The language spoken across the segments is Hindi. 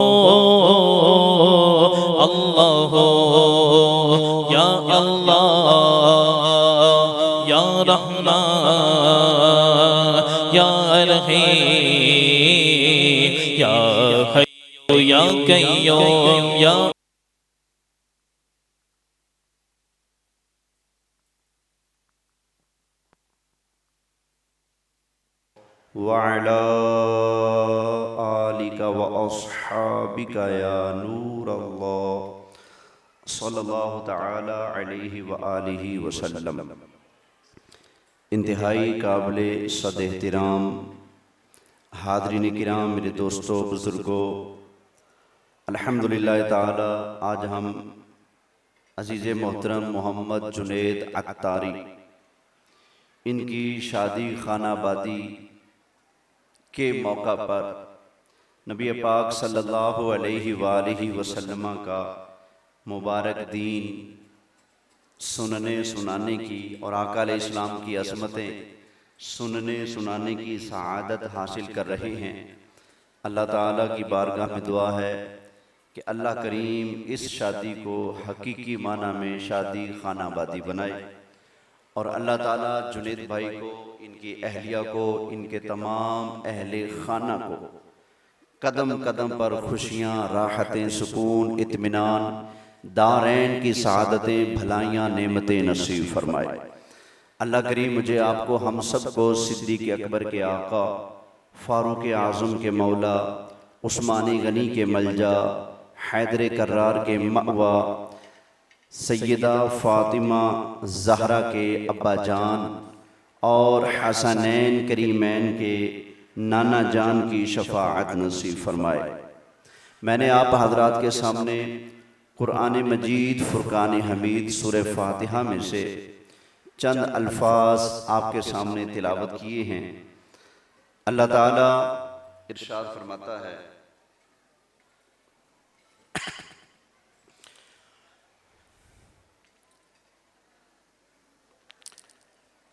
अल्लाह या अल्लाह या रहमान या रहीम या हय्यु या कय्यूम या वअला आलिका व अस्हाबिका या नूरल्लाह सल्लल्लाहु तआला अलैहि व आलिहि वसल्लम। इंतहाई काबिल सद एहतराम हाज़रीन किराम, मेरे दोस्तों बुज़ुर्गों, अल्हम्दुलिल्लाह ताला आज हम अज़ीज़ मोहतरम मोहम्मद जुनैद अत्तारी इनकी शादी खानाबादी के मौका पर नबी पाक सल्लल्लाहु अलैहि वालैहि वसल्लम का मुबारक दीन सुनने सुनाने की और आका अलैहिस्सलाम की अज़मतें सुनने सुनाने की सआदत हासिल कर रहे हैं। अल्लाह ताला की बारगाह में दुआ है कि अल्लाह करीम इस शादी को हकीकी माना में शादी खानाबादी बनाए और अल्लाह ताला जुनैद भाई को, इनकी अहलिया को, इनके तमाम अहले खाना को कदम कदम पर खुशियाँ, राहतें, सुकून, इत्मीनान, दारैन की सआदतें, भलाइयाँ, नेमतें नसीब फरमाए। अल्लाह करीम मुझे आपको, हम सब को सिद्दीक़ अकबर के आका, फ़ारूक़ आज़म के मौला, उस्मानी गनी के मलजा, हैदर कर्रार के मअवा, सैयदा फ़ातिमा ज़हरा के अब्बा जान और हसनैन करीमैन के नाना जान की शफ़ाअत नसीब फरमाए। मैंने आप हज़रात के सामने कुरान मजीद फ़ुरक़ान हमीद सूरह फ़ातिहा में से चंद अल्फाज आपके सामने तिलावत किए हैं। अल्लाह ताला इरशाद फरमाता है,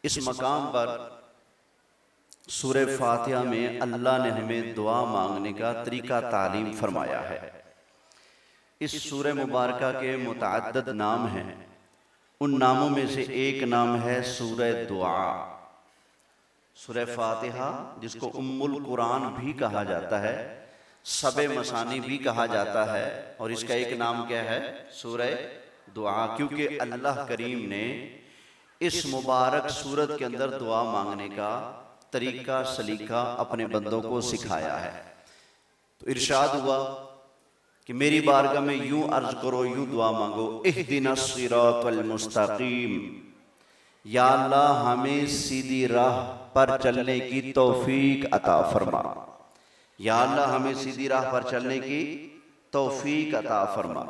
इस मकाम पर सूरह फातिहा में अल्लाह ने हमें दुआ मांगने का तरीका तालीम फरमाया है। इस सूरह मुबारका के मुतअद्दिद नाम हैं, उन नामों में से एक नाम है सूरह दुआ। सूरह फातिहा जिसको उम्मुल कुरान भी कहा जाता है, सबे मसानी भी कहा जाता है, और इसका एक नाम क्या है? सूरह दुआ, क्योंकि अल्लाह करीम ने इस मुबारक सूरत के अंदर दुआ मांगने का तरीका सलीका अपने बंदों को सिखाया है। तो इरशाद हुआ कि मेरी बारगाह में यूं अर्ज करो, यूं दुआ मांगो, इहदिनस सिरातल मुस्तकीम, या अल्लाह हमें सीधी राह पर चलने की तौफीक अता फरमा। या अल्लाह हमें सीधी राह पर चलने की तौफीक अता फरमा।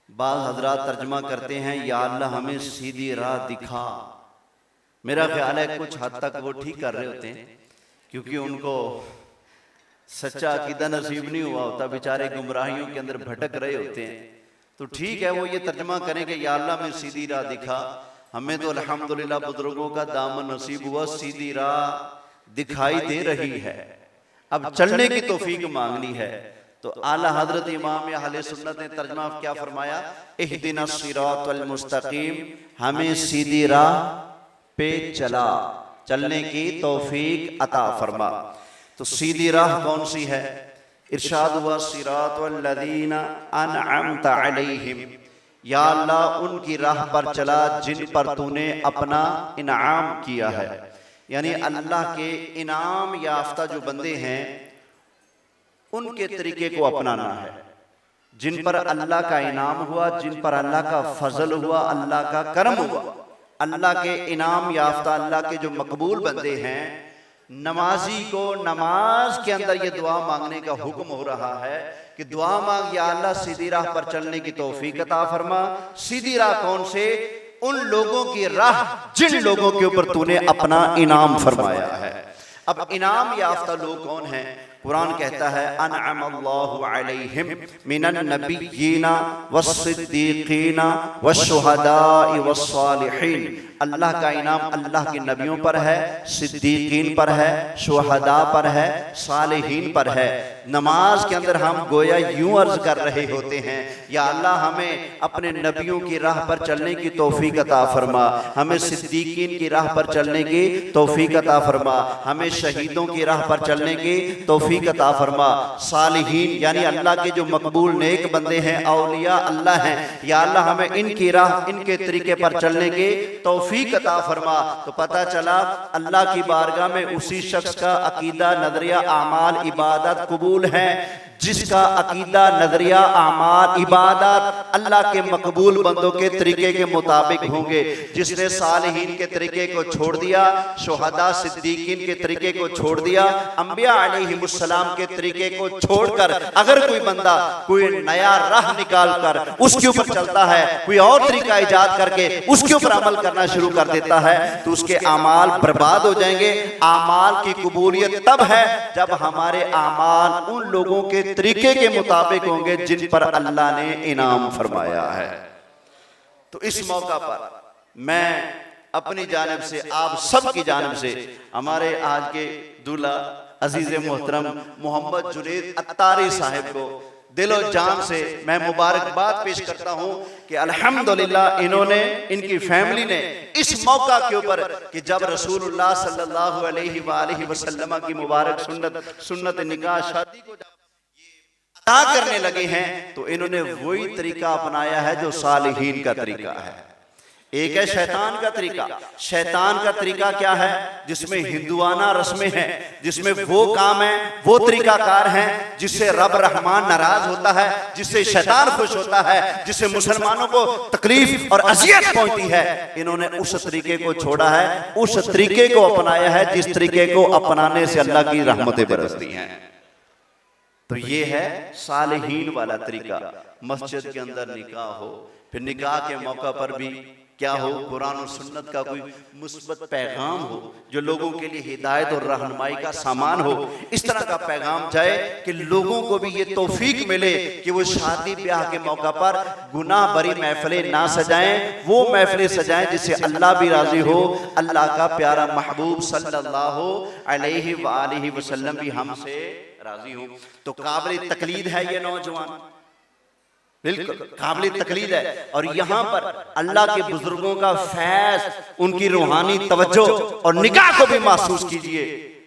बाज़ हज़रात तर्जमा करते हैं, या अल्लाह हमें सीधी राह दिखा। मेरा ख्याल है कुछ हद तक वो ठीक कर रहे होते हैं, क्योंकि उनको सच्चा अकीदा नसीब नहीं हुआ होता, बेचारे गुमराहियों के अंदर भटक रहे होते हैं। तो ठीक है वो ये तर्जमा करें कि या अल्लाह हमें सीधी राह दिखा। हमें तो अल्हम्दुलिल्लाह बुजुर्गों का दामन नसीब हुआ, सीधी राह दिखाई दे रही है, अब चलने की तौफीक मांगनी है। तो आला हजरत इमाम अहले सुन्नत ने तर्जमा क्या फरमाया? इहदिनस सिरातल मुस्तकीम, हमें सीधी राह पे चला, चलने की तौफीक अता फरमा। तो सीधी राह कौन सी है? इरशाद हुआ, सिरातल लज़ीना अनअमता अलैहिम, या अल्लाह उनकी राह पर चला जिन पर तूने अपना इनाम किया है। यानी अल्लाह के इनाम याफ्ता जो बंदे हैं उनके तरीके को अपनाना है, जिन पर अल्लाह का इनाम हुआ, जिन पर अल्लाह का फजल हुआ, अल्लाह का करम हुआ, अल्लाह के इनाम याफ्ता, अल्लाह के जो मकबूल बंदे हैं। नमाजी को नमाज के अंदर ये दुआ मांगने का हुक्म हो रहा है कि दुआ मांग, या अल्लाह सीधी राह पर चलने की तौफीक अता फरमा। सीधी राह कौन से? उन लोगों की राह जिन लोगों के ऊपर तूने अपना इनाम फरमाया है। अब इनाम याफ्ता लोग कौन हैं? कुरान कहता है, अनअमल्लाहु अलैहिम मिनन नबिय्यीना वस्सिद्दीकीना वश्शुहदाई वस्सालिहीन। अल्लाह का इनाम अल्लाह के नबियों पर है, सिद्दीकीन पर है, शुहदा पर है, सालिहीन पर है। नमाज के अंदर हम गोया यूं अर्ज कर रहे होते हैं, या अल्लाह हमें अपने नबियों की राह पर चलने की तौफीक अता फरमा, हमें सिद्दीकीन की राह पर चलने की तौफीक अता फरमा, हमें शहीदों की राह पर चलने की तौफीक अता फरमा, सालिहीन यानी अल्लाह के जो मकबूल नेक बंदे हैं, औलिया अल्लाह हैं, या अल्लाह हमें इनकी राह इनके तरीके पर चलने की तौफीक अता फरमा। तो पता चला अल्लाह की बारगाह में उसी शख्स का अकीदा, नजरिया, आमाल, इबादत कबूल है जिसका अकीदा, नजरिया, आमाल, इबादत अल्लाह के मकबूल बंदों के तरीके के मुताबिक होंगे। जिसने सालिहीन के तरीके को छोड़ दिया, शुहदा सिद्दीकीन के तरीके को छोड़ दिया, अंबिया अलैहिमुस्सलाम के तरीके को छोड़कर अगर कोई बंदा कोई नया राह निकाल कर उसके ऊपर चलता है, कोई और तरीका इजाद करके उसके ऊपर अमल करना शुरू कर देता है, तो उसके आमाल बर्बाद हो जाएंगे। आमाल की कबूलियत तब है जब हमारे आमाल उन लोगों के तरीके के मुताबिक होंगे जिन पर अल्लाह ने इनाम फरमाया है। तो इस मौका पर मैं अपनी जानिब से, आप सब की जानिब से, हमारे आज के दूल्हा अजीज मोहतरम मोहम्मद जुनैद अत्तारी साहिब को दिलो जान से मैं मुबारकबाद पेश करता हूं कि अल्हम्दुलिल्लाह इन्होंने, इनकी फैमिली ने इस मौका के ऊपर कि जब रसूलुल्लाह सल्लल्लाहु अलैहि वसल्लम की मुबारक सुन्नत निकाह शादी को अदा करने लगे हैं, तो इन्होंने वही तरीका अपनाया है जो सालिहीन का तरीका है। एक है शैतान का तरीका। शैतान का तरीका क्या है? जिसमें हिंदुआना रस्में हैं, जिसमें वो काम है, वो तरीकाकार हैं जिससे रब रहमान नाराज होता है, जिससे शैतान खुश होता है, जिससे मुसलमानों को तकलीफ और अजियत पहुंचती है। इन्होंने उस तरीके को छोड़ा है, उस तरीके को अपनाया है जिस तरीके को अपनाने से अल्लाह की रहमतें बरसती हैं। तो ये है सालिहीन वाला तरीका। मस्जिद के अंदर निकाह हो, फिर निकाह के मौका पर भी क्या हो, कुरान और सुन्नत का कोई मुस्बत पैगाम हो जो लोगों के लिए हिदायत और रहनुमाई का सामान हो। इस तरह का पैगाम जाए कि लोगों को भी ये तौफीक मिले कि वो शादी ब्याह के मौका पर गुनाह भरी महफिलें ना सजाएं, वो महफिलें सजाएं जिससे अल्लाह भी राजी हो, अल्लाह का प्यारा महबूब सल्लल्लाहु अलैहि वसल्लम भी हमसे राजी हो। तो काबिल तकलीद है ये नौजवान, बिल्कुल काबिल तकलीद है। और यहाँ पर अल्लाह के बुजुर्गों का फैज, उनकी रूहानी तवज्जो और निगाह को भी महसूस कीजिए।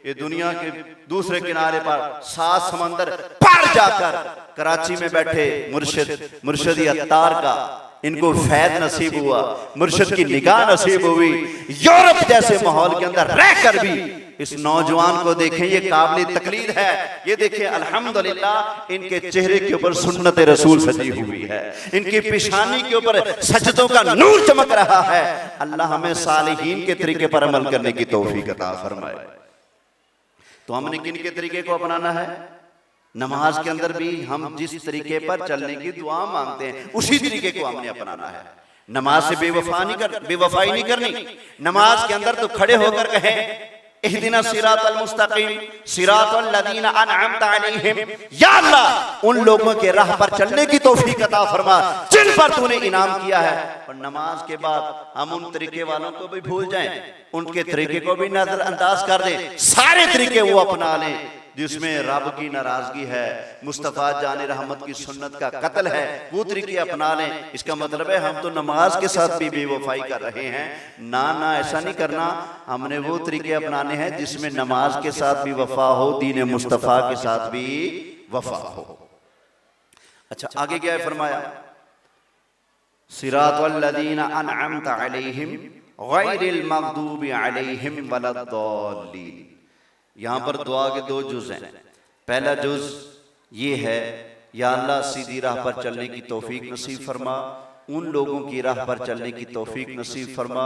ये दुनिया के दूसरे किनारे पर 7 समंदर पार जाकर कराची में बैठे मुर्शिद अत्तार का इनको फैद नसीब हुआ, मुर्शिद की निगाह नसीब हुई। यूरोप जैसे माहौल के अंदर रहकर भी इस नौजवान को देखें, ये काबिल तकलीद है। ये देखें अल्हम्दुलिल्लाह इनके चेहरे के ऊपर सुन्नत रसूल सजी हुई है, इनकी पेशानी के ऊपर सजदों का नूर चमक रहा है। अल्लाह हमें सालिहीन के तरीके पर अमल करने की तौफीक अता फरमाए। तो हमने किन के तरीके को अपनाना है? नमाज के अंदर भी हम जिस तरीके पर चलने की दुआ मांगते हैं उसी तरीके को हमने अपनाना है। नमाज से बेवफाई नहीं करनी। नमाज के अंदर तो खड़े होकर कहें इहदिना सिरातल मुस्तकीम सिरातल लदीना अनअमता अलैहिम, या अल्लाह उन लोगों के राह पर चलने की तौफीक अता फरमा जिन पर तूने इनाम किया है। और नमाज के बाद हम उन तरीके वालों को भी भूल जाएं, उनके तरीके को भी नजरअंदाज कर दें, सारे तरीके वो अपना लें जिसमें रब की नाराजगी है, मुस्तफा जान रहमत की सुन्नत का कत्ल है, वो तरीके अपना लें। इसका मतलब है हम तो नमाज के साथ भी बेवफाई कर रहे हैं। ना ना ऐसा नहीं करना, हमने वो तरीके अपनाने हैं जिसमें नमाज के साथ भी वफा हो, दीन मुस्तफा के साथ भी वफा हो। अच्छा आगे क्या है फरमाया? सिरातल लदीना अनअमता अलैहिम गैरिल मगदूबि अलैहिम वलद्दाल्लीन। यहाँ पर दुआ के 2 जुज़ हैं। पहला जुज़ ये है, या अल्लाह सीधी राह पर चलने की तौफीक नसीब फरमा, उन लोगों की राह पर चलने की तौफीक नसीब फरमा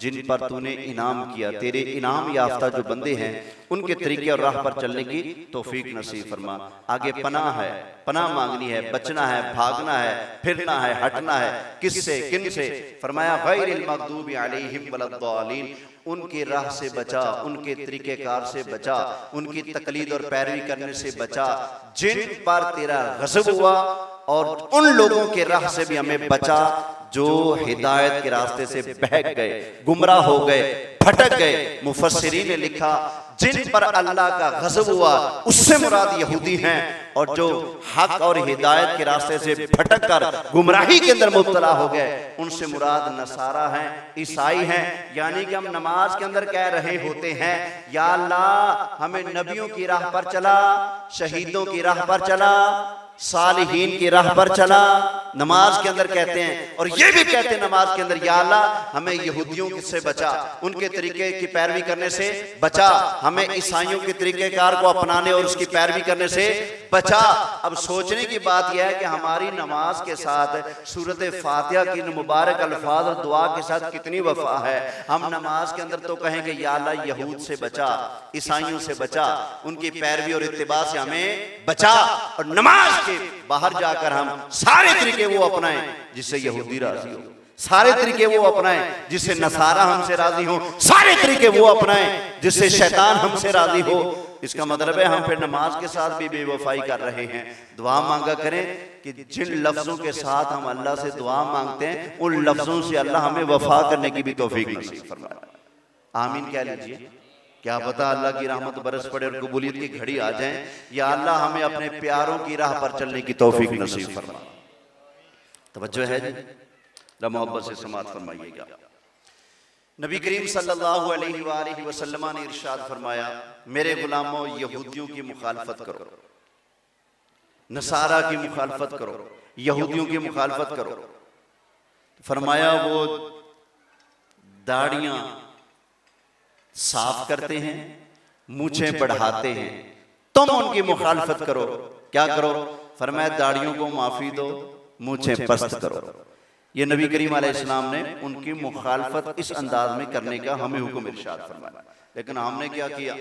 जिन पर तूने इनाम किया, तेरे इनाम याफ्ता जो बंदे हैं उनके तरीके और राह पर चलने की तौफीक नसीब फरमा। आगे पनाह है, पनाह मांगनी है, बचना है, भागना है, फिरना है, हटना है। किससे, किन से? फरमाया गैरिल मगदूबि अलैहिम वलद्दालीन, उनकी राह से बचा, उनके तरीकेकार से बचा, उनकी तकलीद और पैरवी करने से बचा जिन पर तेरा गज़ब हुआ और उन लोगों के राह से भी हमें बचा जो हिदायत के रास्ते से बहक गए, गुमराह हो गए, भटक गए। मुफस्सिरीन ने लिखा जिन पर अल्लाह का गज़ब हुआ उससे मुराद यहूदी हैं, और जो हक और हिदायत के रास्ते से भटक कर गुमराही के अंदर मुब्तला हो गए उनसे मुराद नसारा हैं, ईसाई हैं। यानी कि हम नमाज के अंदर कह रहे होते हैं या अल्लाह हमें नबियों की राह पर चला, शहीदों की राह पर चला, सालिहीन की राह पर चला, नमाज के अंदर कहते हैं। और ये भी कहते हैं नमाज के अंदर या अल्लाह हमें यहूदियों से बचा, उनके तरीके की पैरवी करने से बचा, हमें ईसाइयों के तरीकेकार को अपनाने और उसकी पैरवी करने से बचा। अब सोचने की बात यह है कि हमारी नमाज के साथ सूरत फातिहा की मुबारक अल्फाज और दुआ के साथ कितनी वफा है। हम नमाज के अंदर तो कहेंगे या अल्लाह यहूद से बचा, ईसाइयों से बचा, उनकी पैरवी और इत्तिबा से हमें बचा, और नमाज के बाहर जाकर हम सारे तरीके वो अपनाएं जिससे यहूदी राजी हो, सारे तरीके वो अपनाएं जिससे नसारा हमसे राजी हो, सारे तरीके वो अपनाएं जिससे शैतान हमसे राजी हो। इसका मतलब है हम फिर नमाज के साथ भी बेवफाई कर रहे हैं। दुआ मांगा करें कि जिन लफ्जों के साथ हम अल्लाह से दुआ मांगते हैं उन लफ्जों से अल्लाह हमें वफा करने की भी तौफीक नसीब फरमाए। आमीन कह लीजिए। क्या पता अल्लाह की रहमत बरस पड़े और कबूलियत की घड़ी आ जाए, या अल्लाह हमें अपने प्यारों की राह पर चलने की तौफीक नसीब फरमाए। तवज्जो है जी, मोहब्बत से समाअत फरमाइएगा। नबी करीम सल्लल्लाहु अलैहि वसल्लम ने इरशाद फरमाया, मेरे गुलामों यहूदियों की मुखालफत करो, नसारा की मुखालफत करो, यहूदियों की मुखालफत करो। फरमाया वो दाढ़ियां साफ करते हैं, मूछें बढ़ाते हैं, तुम उनकी मुखालफत करो। क्या करो? फरमाया दाढ़ियों को माफी दो, मूछें पस्त करो। ये नबी करीम अलैहिस्सलाम ने उनकी मुखालफत इस अंदाज में करने का हमें हुक्म इरशाद फरमाया। लेकिन हमने क्या किया?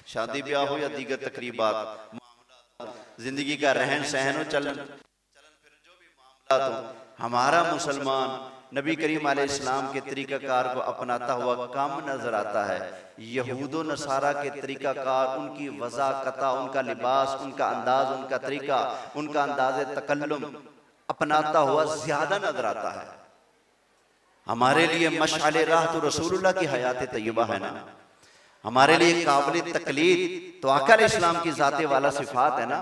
शादी ब्याह हो या दीगर तकरीबात, जिंदगी का रहन सहन हो, चलन फिर जो भी मामला हो, हमारा मुसलमान नबी करीम अलैहिस्सलाम के तरीकाकार को अपनाता हुआ कम नजर आता है। यहूदो नसारा के तरीकाकार, उनकी वज़ाकता, उनका लिबास, उनका अंदाज, उनका तरीका, उनका अंदाज़ तकल्लुम अपनाता हुआ ज्यादा नजर आता है। हमारे लिए मशअले राह तो रसूलुल्लाह की हयात तय्यबा है ना, हमारे लिए काबिल तकलीद तो आका अलैहिस्सलाम की ज़ाते वाला सिफात है ना।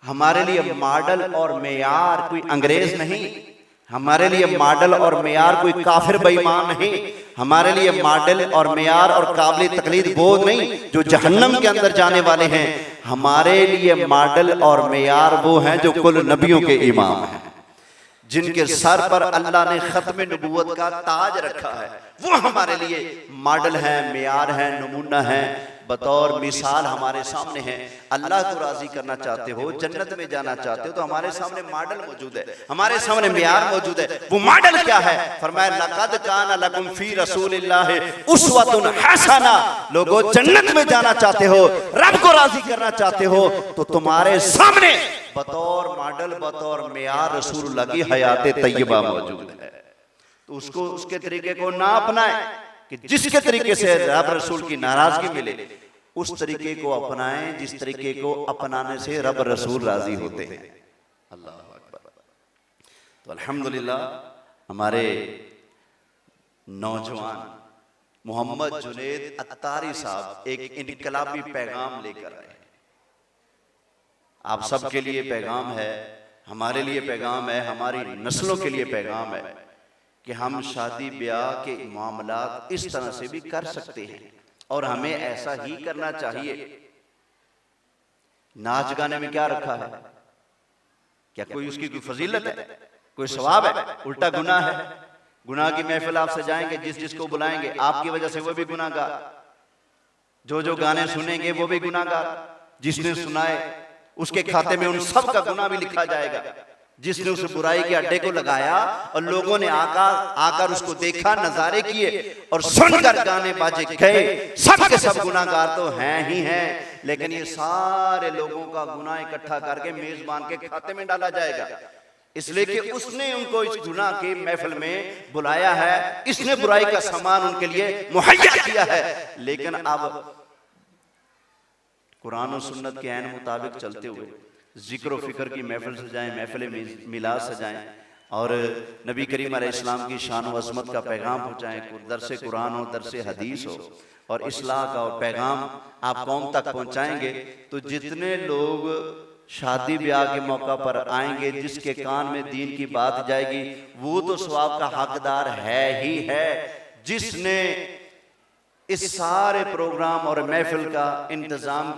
हमारे लिए मॉडल और मेयार कोई अंग्रेज नहीं, हमारे लिए मॉडल और मेयार कोई काफिर बेईमान नहीं, हमारे लिए मॉडल और मेयार और काबिल तकलीद वो नहीं जो जहन्नम के अंदर जाने वाले हैं। हमारे लिए मॉडल और मेयार वो हैं जो कुल नबियों के इमाम हैं, जिनके सर पर अल्लाह ने खत्म नबूवत का ताज रखा है। वो हमारे लिए मॉडल हैं, मेयार हैं, नमूना हैं, बतौर मिसाल हमारे सामने हैं। अल्लाह को राजी करना चाहते हो, जन्नत में जाना चाहते हो, तो हमारे सामने मॉडल मौजूद है, हमारे सामने मियार मौजूद है। वो मॉडल क्या है? फरमाया लक़द काना लकुम फी रसूलिल्लाहि उस्वतुन हसना। लोगो जन्नत में जाना चाहते हो, रब को राजी करना चाहते हो, तो तुम्हारे सामने बतौर मॉडल, बतौर मियार रसूलुल्लाह की हयात तय्यबा मौजूद है। तो उसको, उसके तरीके को ना अपनाए कि जिसके तरीके से रब रसूल की नाराजगी मिले, उस तरीके को अपनाएं जिस तरीके को अपनाने से रब रसूल राजी होते हैं। अल्लाह अकबर। तो अल्हम्दुलिल्लाह हमारे नौजवान मोहम्मद जुनैद अत्तारी साहब एक इनकलाबी पैगाम लेकर आए। आप सबके लिए पैगाम है, हमारे लिए पैगाम है, हमारी नस्लों के लिए पैगाम है कि हम शादी ब्याह के मामलात इस तरह से भी कर सकते हैं और हमें ऐसा ही करना चाहिए। नाच गाने में क्या रखा है? क्या कोई उसकी कोई फजीलत है, कोई सवाब है? उल्टा गुनाह है। गुनाह की महफिल आप सजाएंगे, जिस जिसको बुलाएंगे आपकी वजह से वो भी गुनाहगार, जो जो गाने सुनेंगे वो भी गुनाहगार, जिसने सुनाए उसके खाते में उन सब का गुनाह भी लिखा जाएगा। जिसने उस बुराई के अड्डे को लगाया और लोगों ने आकर उसको देखा, नजारे किए और सुनकर गाने बाजे गए, सब के सब गुनाहगार तो हैं ही हैं। लेकिन ये सारे लोगों का गुनाह इकट्ठा करके मेजबान के खाते में डाला जाएगा, इसलिए कि उसने उनको इस गुनाह की महफिल में बुलाया है, इसने बुराई का सामान उनके लिए मुहैया किया है। लेकिन अब कुरान और सुन्नत के ऐन मुताबिक चलते हुए ज़िक्र व फ़िक्र की महफ़िल सजाएं, महफ़िल मिलाद सजाएं और नबी करीम अलैहिस्सलाम की शान व अज़मत का पैगाम पहुँचाएँ। दरसे कुरान हो, दरसे हदीस हो और इस्लाह का पैगाम आप कौम तक पहुँचाएंगे तो जितने लोग शादी ब्याह के मौका पर आएंगे, जिसके कान में दीन की बात जाएगी, वो तो सवाब का हकदार है ही है, जिसने इस सारे प्रोग्राम और महफिल का इंतज़ाम